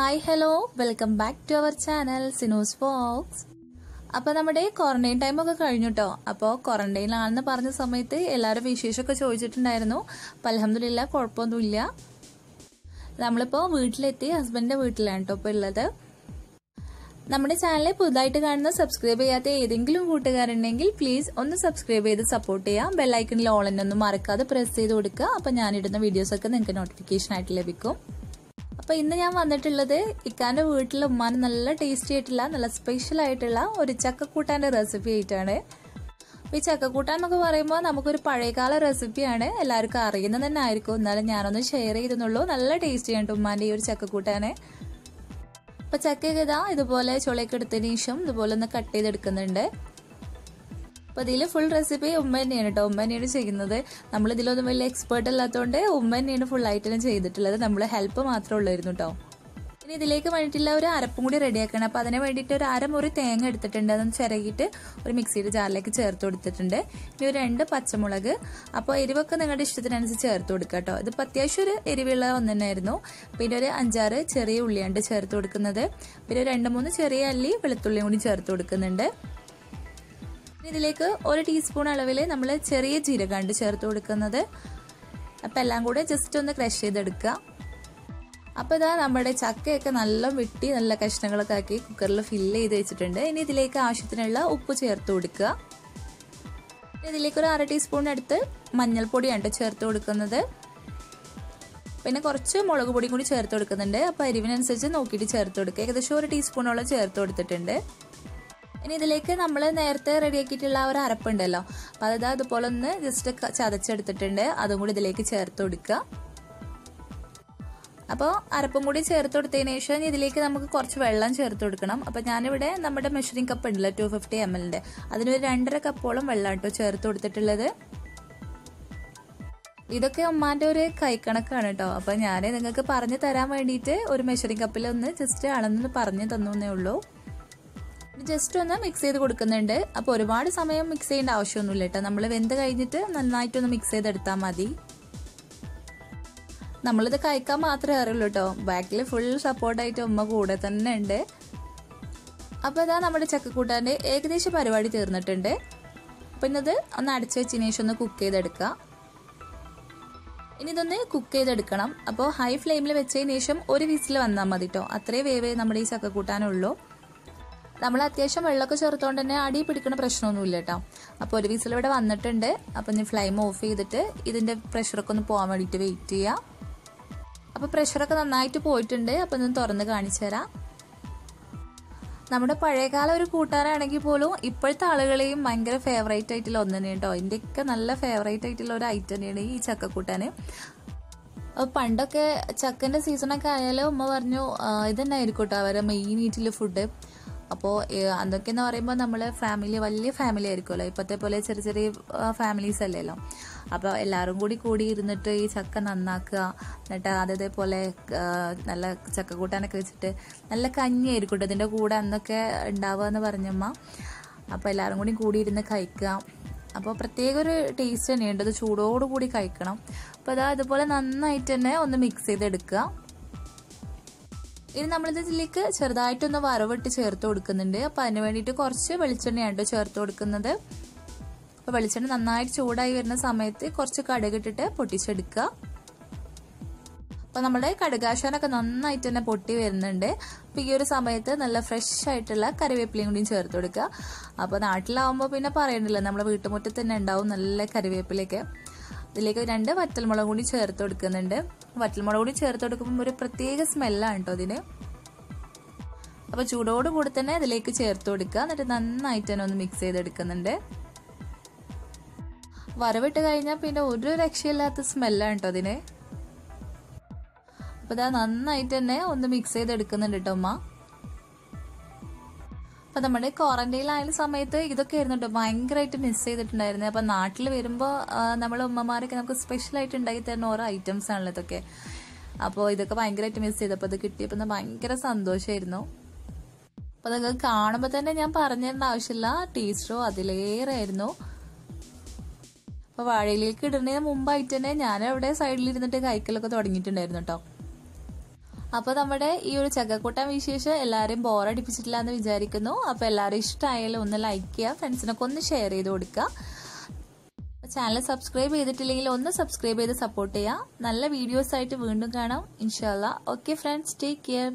Hi hello welcome back to our channel SinusVOX. അപ്പോൾ നമ്മുടെ quarantine time ഒക്കെ കഴിഞ്ഞു ട്ടോ. അപ്പോൾ ക്വാറന്റൈനിലാണെന്ന് പറഞ്ഞ സമയത്ത് എല്ലാവരും വിശേഷമൊക്കെ ചോദിച്ചിട്ടുണ്ടായിരുന്നു. അപ്പോൾ അൽഹംദുലില്ലാ കുഴപ്പമൊന്നുമില്ല. നമ്മളിപ്പോൾ വീട്ടിലെത്തി, ഹസ്ബൻഡിന്റെ വീട്ടിലാണ് ട്ടോ ഇപ്പോൾ ഉള്ളത്. നമ്മുടെ ചാനൽ പുതുതായിട്ട് കാണുന്ന സബ്സ്ക്രൈബ് ചെയ്യാത്ത ഏതെങ്കിലും കൂട്ടുകാരുണ്ടെങ്കിൽ പ്ലീസ് ഒന്ന് സബ്സ്ക്രൈബ് ചെയ്ത് സപ്പോർട്ട് ചെയ്യാം. ബെല്ലൈക്കണിൽ ഓൾ എന്നൊന്നും മറക്കാതെ പ്രസ് ചെയ്ത് കൊടുക്കുക. അപ്പോൾ ഞാനിടുന്ന വീഡിയോസൊക്കെ നിങ്ങൾക്ക് നോട്ടിഫിക്കേഷൻ ആയിട്ട് ലഭിക്കും. അപ്പോൾ ഇന്ന് ഞാൻ വന്നിട്ടുള്ളത് ഇക്കാന്റെ വീട്ടിൽ ഉമ്മാന് നല്ല ടേസ്റ്റി ആയിട്ടുള്ള നല്ല സ്പെഷ്യൽ ആയിട്ടുള്ള ഒരു ചക്കക്കൂട്ടാന്റെ റെസിപ്പി ആയിട്ടാണ്. അപ്പോൾ ഈ ചക്കക്കൂട്ടാൻ എന്നൊക്കെ പറയുമ്പോൾ നമുക്കൊരു പഴയകാല റെസിപ്പിയാണ്, എല്ലാവർക്കും അറിയുന്നത് തന്നെ ആയിരിക്കും. എന്നാലും ഞാനൊന്ന് ഷെയർ ചെയ്തെന്നുള്ളൂ. നല്ല ടേസ്റ്റിയാണ് ഉമ്മാന്റെ ഈ ഒരു ചക്കക്കൂട്ടാന്. അപ്പോൾ ചക്കയൊക്കെ ഇതാ ഇതുപോലെ ചുളയൊക്കെ എടുത്തതിന് ശേഷം ഇതുപോലെ ഒന്ന് കട്ട് ചെയ്തെടുക്കുന്നുണ്ട്. അപ്പോൾ ഇതിൽ ഫുൾ റെസിപ്പി ഉമ്മ തന്നെയാണ് കേട്ടോ, ഉമ്മ തന്നെയാണ് ചെയ്യുന്നത്. നമ്മൾ ഇതിലൊന്നും വലിയ എക്സ്പേർട്ട് അല്ലാത്തതുകൊണ്ട് ഉമ്മ തന്നെയാണ് ഫുൾ ആയിട്ട് ചെയ്തിട്ടുള്ളത്. നമ്മൾ ഹെൽപ്പ് മാത്രമേ ഉള്ളായിരുന്നു കേട്ടോ. ഇനി ഇതിലേക്ക് വേണ്ടിയിട്ടുള്ള ഒരു അരപ്പും കൂടി റെഡിയാക്കണം. അപ്പോൾ അതിന് വേണ്ടിയിട്ട് ഒരു അരമുറി തേങ്ങ എടുത്തിട്ടുണ്ട്, അതൊന്ന് ചിരകിയിട്ട് ഒരു മിക്സിയുടെ ജാറിലേക്ക് ചേർത്ത് കൊടുത്തിട്ടുണ്ട്. ഇനി ഒരു 2 പച്ചമുളക്. അപ്പോൾ എരിവൊക്കെ നിങ്ങളുടെ ഇഷ്ടത്തിനനുസരിച്ച് ചേർത്ത് കൊടുക്കുക കേട്ടോ. ഇതിപ്പോൾ അത്യാവശ്യം ഒരു എരിവുള്ള ഒന്ന് തന്നെയായിരുന്നു. പിന്നെ ഒരു 5-6 ചെറിയ ഉള്ളിയാണ് ചേർത്ത് കൊടുക്കുന്നത്. പിന്നെ 2-3 ചെറിയ അല്ലി വെളുത്തുള്ളിയും കൂടി ചേർത്ത് കൊടുക്കുന്നുണ്ട്. ഇതിലേക്ക് 1 ടീസ്പൂൺ അളവിൽ നമ്മൾ ചെറിയ ജീരകമാണ് ചേർത്ത് കൊടുക്കുന്നത്. അപ്പം എല്ലാം കൂടെ ജസ്റ്റ് ഒന്ന് ക്രഷ് ചെയ്തെടുക്കുക. അപ്പോൾ ഇതാ നമ്മുടെ ചക്കയൊക്കെ നല്ല വെട്ടി നല്ല കഷ്ണങ്ങളൊക്കെ ആക്കി കുക്കറിൽ ഫില്ല് ചെയ്ത് വെച്ചിട്ടുണ്ട്. ഇനി ഇതിലേക്ക് ആവശ്യത്തിനുള്ള ഉപ്പ് ചേർത്ത് കൊടുക്കുക. ഇതിലേക്ക് ഒരു 1/2 ടീസ്പൂൺ അടുത്ത് മഞ്ഞൾപ്പൊടിയാണ് ചേർത്ത് കൊടുക്കുന്നത്. പിന്നെ കുറച്ച് മുളക് പൊടിയും കൂടി ചേർത്ത് കൊടുക്കുന്നുണ്ട്. അപ്പോൾ എരിവിനനുസരിച്ച് നോക്കിയിട്ട് ചേർത്ത് കൊടുക്കുക. ഏകദേശം 1 ടീസ്പൂണോളം ചേർത്ത് കൊടുത്തിട്ടുണ്ട്. ഇനി ഇതിലേക്ക് നമ്മൾ നേരത്തെ റെഡിയാക്കിയിട്ടുള്ള ഒരു അരപ്പുണ്ടല്ലോ, അപ്പോൾ അതാ അതുപോലെ ഒന്ന് ജസ്റ്റ് ചതച്ചെടുത്തിട്ടുണ്ട്. അതും കൂടി ഇതിലേക്ക് ചേർത്ത് കൊടുക്കുക. അപ്പോൾ അരപ്പും കൂടി ചേർത്ത് കൊടുത്തതിന് ശേഷം ഇതിലേക്ക് നമുക്ക് കുറച്ച് വെള്ളം ചേർത്ത് കൊടുക്കണം. അപ്പോൾ ഞാനിവിടെ നമ്മുടെ മെഷറിംഗ് കപ്പ് ഉണ്ടല്ലോ 250 ml, അതിനൊരു 2.5 കപ്പോളം വെള്ളം കേട്ടോ ചേർത്ത് കൊടുത്തിട്ടുള്ളത്. ഇതൊക്കെ ഉമ്മാന്റെ ഒരു കൈക്കണക്കാണ് കേട്ടോ. അപ്പോൾ ഞാൻ നിങ്ങൾക്ക് പറഞ്ഞു തരാൻ വേണ്ടിയിട്ട് ഒരു മെഷറിംഗ് കപ്പിൽ ഒന്ന് ജസ്റ്റ് അളന്ന് പറഞ്ഞു തന്നേ ഉള്ളൂ. ജസ്റ്റ് ഒന്ന് മിക്സ് ചെയ്ത് കൊടുക്കുന്നുണ്ട്. അപ്പോൾ ഒരുപാട് സമയം മിക്സ് ചെയ്യേണ്ട ആവശ്യമൊന്നുമില്ല കേട്ടോ. നമ്മൾ വെന്ത് കഴിഞ്ഞിട്ട് നന്നായിട്ടൊന്ന് മിക്സ് ചെയ്തെടുത്താൽ മതി. നമ്മളിത് കഴിക്കാൻ മാത്രമേ അറിയുള്ളൂ കേട്ടോ. ബാക്കിൽ ഫുൾ സപ്പോർട്ടായിട്ട് ഉമ്മ കൂടെ തന്നെ ഉണ്ട്. അപ്പോൾ ഇതാ നമ്മുടെ ചക്കക്കൂട്ടാൻ്റെ ഏകദേശം പരിപാടി തീർന്നിട്ടുണ്ട്. അപ്പം ഇത് ഒന്ന് അടച്ചു വെച്ചതിന് ശേഷം ഒന്ന് കുക്ക് ചെയ്തെടുക്കുക. ഇനി ഇതൊന്ന് കുക്ക് ചെയ്തെടുക്കണം. അപ്പോൾ ഹൈ ഫ്ലെയിമിൽ വെച്ചതിന് ശേഷം ഒരു വിസിൽ വന്നാൽ മതി കേട്ടോ. അത്രേ വേവേ നമ്മുടെ ഈ ചക്കക്കൂട്ടാനുള്ളൂ. നമ്മൾ അത്യാവശ്യം വെള്ളമൊക്കെ ചേർത്തുകൊണ്ട് തന്നെ അടി പിടിക്കുന്ന പ്രശ്നമൊന്നുമില്ല കേട്ടോ. അപ്പോൾ ഒരു വിസിൽ ഇവിടെ വന്നിട്ടുണ്ട്. അപ്പോൾ ഇനി ഫ്ലെയിം ഓഫ് ചെയ്തിട്ട് ഇതിൻ്റെ പ്രഷറൊക്കെ ഒന്ന് പോകാൻ വേണ്ടിയിട്ട് വെയിറ്റ് ചെയ്യാം. അപ്പോൾ പ്രഷറൊക്കെ നന്നായിട്ട് പോയിട്ടുണ്ട്. അപ്പോൾ ഒന്ന് തുറന്ന് കാണിച്ചു തരാം. നമ്മുടെ പഴയകാല ഒരു കൂട്ടാനാണെങ്കിൽ പോലും ഇപ്പോഴത്തെ ആളുകളെയും ഭയങ്കര ഫേവറേറ്റ് ആയിട്ടുള്ള ഒന്ന് തന്നെയാണ് കേട്ടോ. ഇതിൻ്റെയൊക്കെ നല്ല ഫേവറേറ്റ് ആയിട്ടുള്ള ഒരു ഐറ്റം തന്നെയാണ് ഈ ചക്കക്കൂട്ടാൻ. അപ്പോൾ പണ്ടൊക്കെ ചക്കൻ്റെ സീസണൊക്കെ ആയാലും ഉമ്മ പറഞ്ഞു ഇതന്നെയായിരിക്കും കേട്ടോ അവരെ മെയിൻ ആയിട്ടുള്ള ഫുഡ്. അപ്പോൾ അതൊക്കെയെന്ന് പറയുമ്പോൾ നമ്മൾ ഫാമിലി വലിയ ഫാമിലി ആയിരിക്കുമല്ലോ, ഇപ്പോഴത്തെ പോലെ ചെറിയ ചെറിയ ഫാമിലീസ് അല്ലല്ലോ. അപ്പോൾ എല്ലാവരും കൂടി ഇരുന്നിട്ട് ഈ ചക്ക നന്നാക്കുക, എന്നിട്ട് അതേപോലെ നല്ല ചക്കക്കൂട്ടാനൊക്കെ വെച്ചിട്ട് നല്ല കഞ്ഞിയായിരിക്കും കേട്ടോ ഇതിൻ്റെ കൂടെ അന്നൊക്കെ ഉണ്ടാവുക എന്ന് പറഞ്ഞമ്മ. അപ്പോൾ എല്ലാവരും കൂടി ഇരുന്ന് കഴിക്കുക. അപ്പോൾ പ്രത്യേക ഒരു ടേസ്റ്റ് തന്നെയുണ്ട്, അത് ചൂടോടുകൂടി കഴിക്കണം. അപ്പോൾ അതാ ഇതുപോലെ നന്നായിട്ട് തന്നെ ഒന്ന് മിക്സ് ചെയ്തെടുക്കുക. ഇനി നമ്മളിതിലേക്ക് ചെറുതായിട്ടൊന്ന് വറവിട്ട് ചേർത്ത് കൊടുക്കുന്നുണ്ട്. അപ്പോൾ അതിന് വേണ്ടിയിട്ട് കുറച്ച് വെളിച്ചെണ്ണയാണ് ചേർത്ത് കൊടുക്കുന്നത്. അപ്പോൾ വെളിച്ചെണ്ണ നന്നായിട്ട് ചൂടായി വരുന്ന സമയത്ത് കുറച്ച് കടുകിട്ടിട്ട് പൊട്ടിച്ചെടുക്കുക. അപ്പോൾ നമ്മുടെ കടുകാശാനൊക്കെ നന്നായിട്ട് തന്നെ പൊട്ടി വരുന്നുണ്ട്. അപ്പോൾ ഈ ഒരു സമയത്ത് നല്ല ഫ്രഷ് ആയിട്ടുള്ള കറിവേപ്പിലയും കൂടിയും ചേർത്ത് കൊടുക്കുക. അപ്പോൾ നാട്ടിലാവുമ്പോൾ പിന്നെ പറയണില്ല, നമ്മുടെ വീട്ടുമുറ്റത്ത് തന്നെ ഉണ്ടാവും നല്ല കറിവേപ്പിലയൊക്കെ. ഇതിലേക്ക് 2 വറ്റൽമുളക് കൂടി ചേർത്ത് കൊടുക്കുന്നുണ്ട്. വറ്റൽമുളക് കൂടി ചേർത്ത് കൊടുക്കുമ്പോൾ ഒരു പ്രത്യേക സ്മെല്ലാണ് കേട്ടോ ഇതിന്. അപ്പോൾ ചൂടോടുകൂടി തന്നെ ഇതിലേക്ക് ചേർത്ത് കൊടുക്കുക. എന്നിട്ട് നന്നായിട്ട് തന്നെ ഒന്ന് മിക്സ് ചെയ്തെടുക്കുന്നുണ്ട്. വറവിട്ട് കഴിഞ്ഞാൽ പിന്നെ ഒരു രക്ഷയില്ലാത്ത സ്മെല്ലാണ് കേട്ടോ ഇതിന്. അപ്പോൾ ഇതാ നന്നായിട്ട് തന്നെ ഒന്ന് മിക്സ് ചെയ്തെടുക്കുന്നുണ്ട് കേട്ടോ ഉമ്മ. അപ്പോൾ നമ്മുടെ ക്വാറന്റൈനിലായ സമയത്ത് ഇതൊക്കെ ആയിരുന്നു കേട്ടോ ഭയങ്കരമായിട്ട് മിസ് ചെയ്തിട്ടുണ്ടായിരുന്നത്. അപ്പോൾ നാട്ടിൽ വരുമ്പോൾ നമ്മളെ ഉമ്മമാരൊക്കെ നമുക്ക് സ്പെഷ്യലായിട്ട് ഉണ്ടാക്കി തരുന്ന ഓരോ ഐറ്റംസ് ആണല്ലോ ഇതൊക്കെ. അപ്പോൾ ഇതൊക്കെ ഭയങ്കരമായിട്ട് മിസ് ചെയ്തപ്പോൾ ഇത് കിട്ടിയപ്പോൾ ഭയങ്കര സന്തോഷമായിരുന്നു. അപ്പോൾ അതൊക്കെ കാണുമ്പോൾ തന്നെ ഞാൻ പറഞ്ഞിരുന്ന ആവശ്യമില്ല, ടേസ്റ്റോ അതിലേറെ ആയിരുന്നു. അപ്പോൾ വാഴയിലേക്ക് ഇടുന്നതിന് മുമ്പായിട്ട് തന്നെ ഞാനവിടെ സൈഡിലിരുന്നിട്ട് കഴിക്കലൊക്കെ തുടങ്ങിയിട്ടുണ്ടായിരുന്നു കേട്ടോ. അപ്പോൾ നമ്മുടെ ഈ ഒരു ചക്കക്കൂട്ടാൻ വിശേഷം എല്ലാവരെയും ബോറടിപ്പിച്ചിട്ടില്ല എന്ന് വിചാരിക്കുന്നു. അപ്പോൾ എല്ലാവരും ഇഷ്ടമായാലും ഒന്ന് ലൈക്ക് ചെയ്യുക, ഫ്രണ്ട്സിനൊക്കെ ഒന്ന് ഷെയർ ചെയ്ത് കൊടുക്കുക. ചാനൽ സബ്സ്ക്രൈബ് ചെയ്തിട്ടില്ലെങ്കിൽ ഒന്ന് സബ്സ്ക്രൈബ് ചെയ്ത് സപ്പോർട്ട് ചെയ്യുക. നല്ല വീഡിയോസ് ആയിട്ട് വീണ്ടും കാണാം ഇൻഷാല്ലാ. Okay friends, take care.